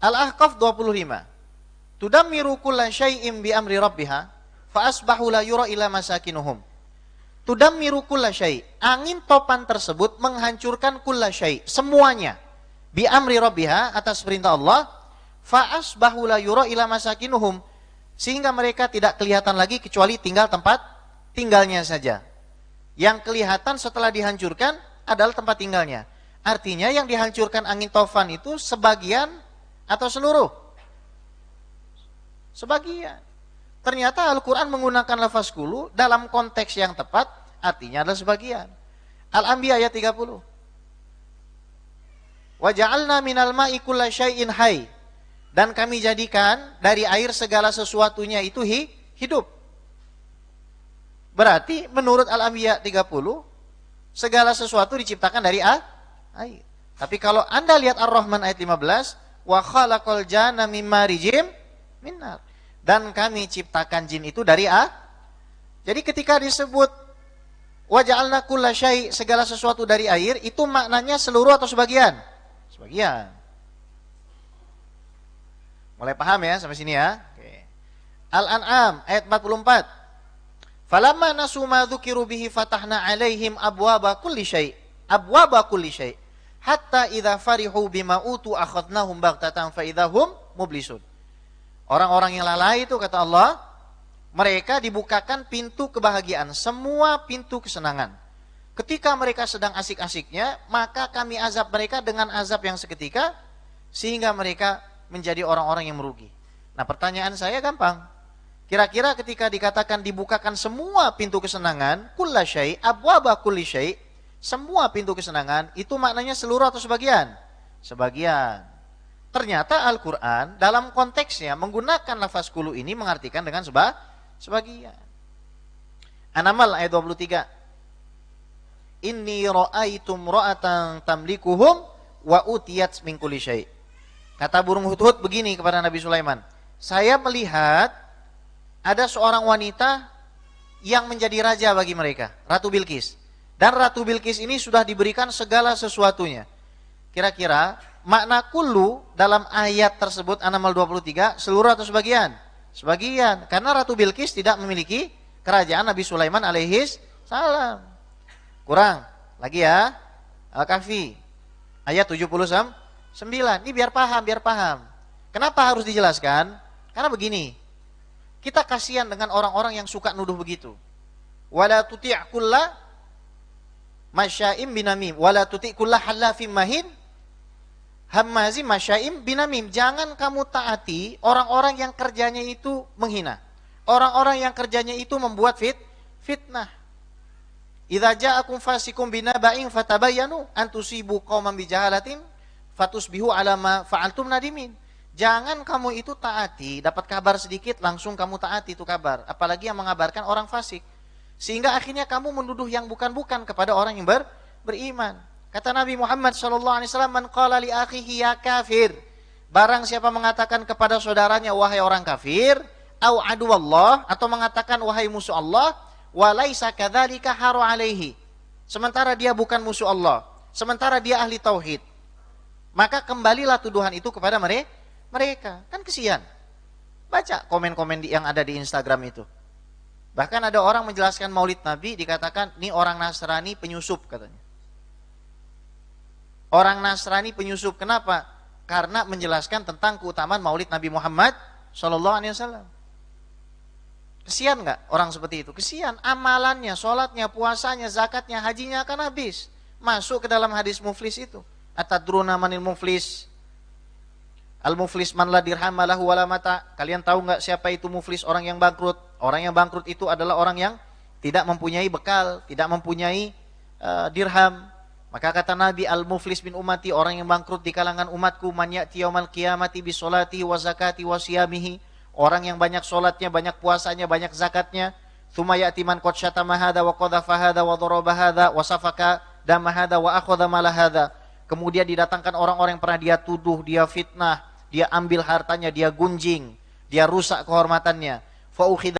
Al-Ahqaf 25. Tudammiru kulla syai'im bi amri rabbiha fa asbahu la yura ila masakinuhum. Tudammiru kulla syai', angin topan tersebut menghancurkan kulla syai', semuanya. Bi amri rabbiha, atas perintah Allah, fa asbahu la yura ila masakinuhum, sehingga mereka tidak kelihatan lagi kecuali tinggal tempat tinggalnya saja. Yang kelihatan setelah dihancurkan adalah tempat tinggalnya. Artinya yang dihancurkan angin tofan itu sebagian atau seluruh? Sebagian. Ternyata Al-Quran menggunakan lafaz kullu dalam konteks yang tepat, artinya adalah sebagian. Al-Anbiya ayat 30. Wa ja'alna minal ma'i kulla syai'in hayy. Dan kami jadikan dari air segala sesuatunya itu hidup. Berarti menurut Al-Anbiya 30, segala sesuatu diciptakan dari air. Tapi kalau Anda lihat Ar-Rahman ayat 15, wa khalaqal janna mim marijim min nar. Dan kami ciptakan jin itu dari Jadi ketika disebut wa ja'alna kulla syai', segala sesuatu dari air, itu maknanya seluruh atau sebagian? Sebagian. Mulai paham ya sampai sini ya? Oke. Al-An'am ayat 44. Falamma nasu ma dzukiru bihi fatahna 'alaihim abwaba kulli syai'. Abwaba kulli syai'. Hatta idza farihu bima utu akhadnahum baghtatan fa idahum mublisun. Orang-orang yang lalai itu kata Allah, mereka dibukakan pintu kebahagiaan, semua pintu kesenangan. Ketika mereka sedang asik-asiknya, maka kami azab mereka dengan azab yang seketika, sehingga mereka menjadi orang-orang yang merugi. Nah, pertanyaan saya gampang. Kira-kira ketika dikatakan dibukakan semua pintu kesenangan, kulla syai', abwaba kulli syai', semua pintu kesenangan, itu maknanya seluruh atau sebagian? Sebagian. Ternyata Al-Quran dalam konteksnya menggunakan lafaz kullu ini mengartikan dengan sebagian. An-Naml ayat 23. Inni ra'aitum ra'atan tamlikuhum wa utiyat min kulli syai'. Kata burung hudhud begini kepada Nabi Sulaiman, saya melihat ada seorang wanita yang menjadi raja bagi mereka, Ratu Bilqis. Dan Ratu Bilqis ini sudah diberikan segala sesuatunya. Kira-kira makna kullu dalam ayat tersebut An-Naml 23 seluruh atau sebagian? Sebagian, karena Ratu Bilqis tidak memiliki kerajaan Nabi Sulaiman alaihis salam. Kurang lagi ya. Al-Kahfi ayat 79. Ini biar paham. Kenapa harus dijelaskan? Karena begini, kita kasihan dengan orang-orang yang suka nuduh begitu. Wala tuti' kulla masya'im binamim, wala tuti' kulla halafim mahin hammazim masya'im binamim. Jangan kamu taati orang-orang yang kerjanya itu menghina, orang-orang yang kerjanya itu membuat fitnah. Idza ja'akum fasikum binaba'in fatabayyanu an tusibu qauman bijahalatin fatusbihu ala ma fa'altum nadimin. Jangan kamu itu taati, dapat kabar sedikit langsung kamu taati itu kabar, apalagi yang mengabarkan orang fasik. Sehingga akhirnya kamu menuduh yang bukan-bukan kepada orang yang beriman. Kata Nabi Muhammad SAW, man qala li akhihi ya kafir, barang siapa mengatakan kepada saudaranya wahai orang kafir, au aduwallah, atau mengatakan wahai musuh Allah, wa laisa kadzalika haru alaihi, sementara dia bukan musuh Allah, sementara dia ahli tauhid, maka kembalilah tuduhan itu kepada mereka. Kan kesian. Baca komen-komen yang ada di Instagram itu. Bahkan ada orang menjelaskan Maulid Nabi, dikatakan ini orang Nasrani penyusup katanya. Orang Nasrani penyusup. Kenapa? Karena menjelaskan tentang keutamaan Maulid Nabi Muhammad SAW. Kesian nggak orang seperti itu? Kesian. Amalannya, sholatnya, puasanya, zakatnya, hajinya akan habis. Masuk ke dalam hadis muflis itu. Atadruna manil muflis? Al-muflis man la dirham lahu wala mata. Kalian tahu nggak siapa itu muflis? Orang yang bangkrut. Orang yang bangkrut itu adalah orang yang tidak mempunyai bekal, tidak mempunyai dirham. Maka kata Nabi, al-muflis bin ummati, orang yang bangkrut di kalangan umatku, man ya'ti yaumal qiyamati bi sholatihi wa zakati wa siyamihi. Orang yang banyak sholatnya, banyak puasanya, banyak zakatnya. Tsumma ya'ti man qad syatama hadza wa qadhafa hadza wa daraba hadza wa safaka dama hadza wa akhadha mala hadza. Kemudian didatangkan orang-orang yang pernah dia tuduh, dia fitnah, dia ambil hartanya, dia gunjing, dia rusak kehormatannya. Fa